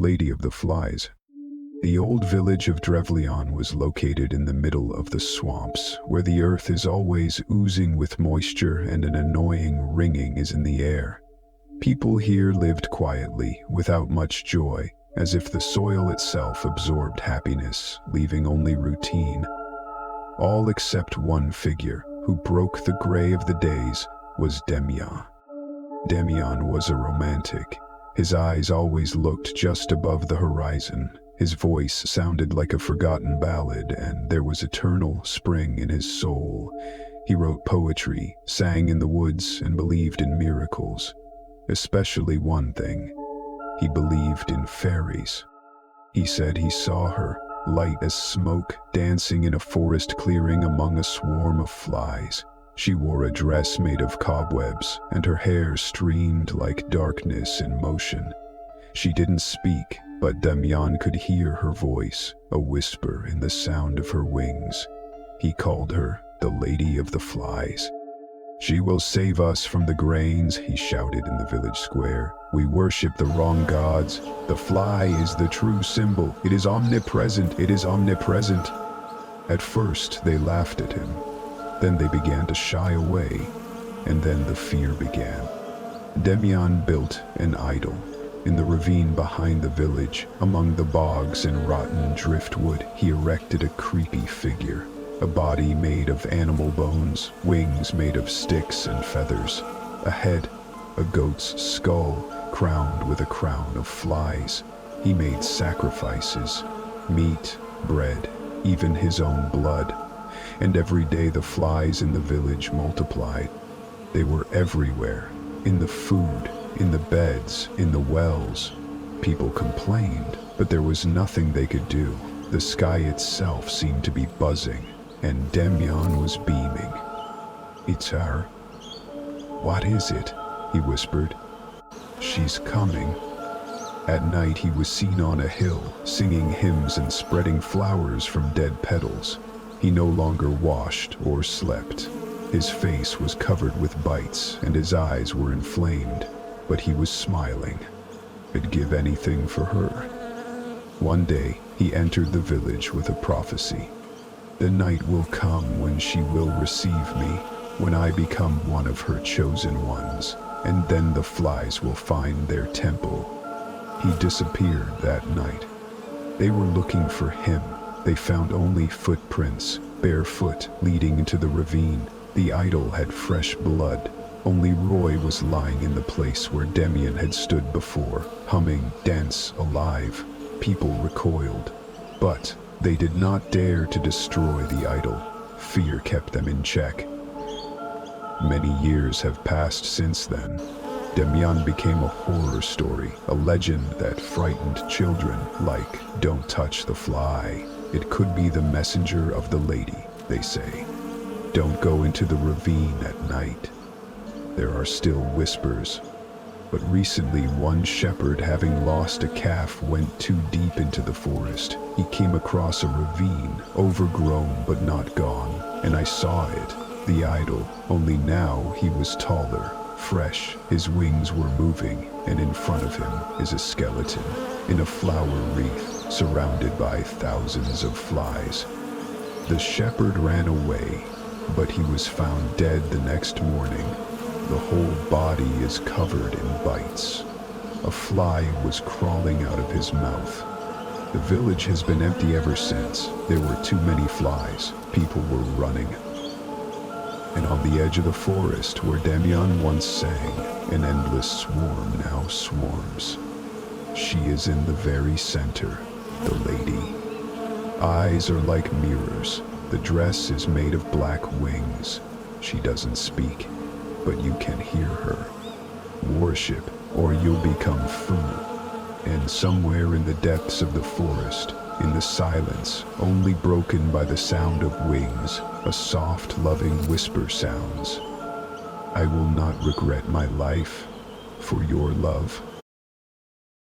Lady of the Flies. The old village of Drevlyany was located in the middle of the swamps, where the earth is always oozing with moisture and an annoying ringing is in the air. People here lived quietly, without much joy, as if the soil itself absorbed happiness, leaving only routine. All except one figure, who broke the gray of the days, was Demyan. Demyan was a romantic. His eyes always looked just above the horizon. His voice sounded like a forgotten ballad, and there was eternal spring in his soul. He wrote poetry, sang in the woods, and believed in miracles. Especially one thing. He believed in fairies. He said he saw her, light as smoke, dancing in a forest clearing among a swarm of flies. She wore a dress made of cobwebs, and her hair streamed like darkness in motion. She didn't speak, but Demyan could hear her voice, a whisper in the sound of her wings. He called her the Lady of the Flies. "She will save us from the grains," he shouted in the village square. "We worship the wrong gods. The fly is the true symbol. It is omnipresent. It is omnipresent." At first, they laughed at him. Then they began to shy away, and then the fear began. Demyan built an idol. In the ravine behind the village, among the bogs and rotten driftwood, he erected a creepy figure. A body made of animal bones, wings made of sticks and feathers, a head, a goat's skull, crowned with a crown of flies. He made sacrifices, meat, bread, even his own blood. And every day the flies in the village multiplied. They were everywhere, in the food, in the beds, in the wells. People complained, but there was nothing they could do. The sky itself seemed to be buzzing, and Demyan was beaming. "It's her." "What is it?" he whispered. "She's coming." At night he was seen on a hill, singing hymns and spreading flowers from dead petals. He no longer washed or slept. His face was covered with bites and his eyes were inflamed, but he was smiling. He'd give anything for her. One day, he entered the village with a prophecy. "The night will come when she will receive me, when I become one of her chosen ones, and then the flies will find their temple." He disappeared that night. They were looking for him. They found only footprints, barefoot, leading into the ravine. The idol had fresh blood. Only Roy was lying in the place where Demyan had stood before, humming, dense, alive. People recoiled, but they did not dare to destroy the idol. Fear kept them in check. Many years have passed since then. Demyan became a horror story, a legend that frightened children, like, "Don't touch the fly. It could be the messenger of the lady," they say. "Don't go into the ravine at night." There are still whispers. But recently one shepherd, having lost a calf, went too deep into the forest. He came across a ravine, overgrown but not gone, and I saw it, the idol, only now he was taller, fresh, his wings were moving, and in front of him is a skeleton, in a flower wreath, surrounded by thousands of flies. The shepherd ran away, but he was found dead the next morning. The whole body is covered in bites. A fly was crawling out of his mouth. The village has been empty ever since. There were too many flies. People were running. And on the edge of the forest, where Demyan once sang, an endless swarm now swarms. She is in the very center, the lady. Eyes are like mirrors. The dress is made of black wings. She doesn't speak, but you can hear her. Worship, or you'll become food. And somewhere in the depths of the forest, in the silence, only broken by the sound of wings, a soft, loving whisper sounds. "I will not regret my life for your love."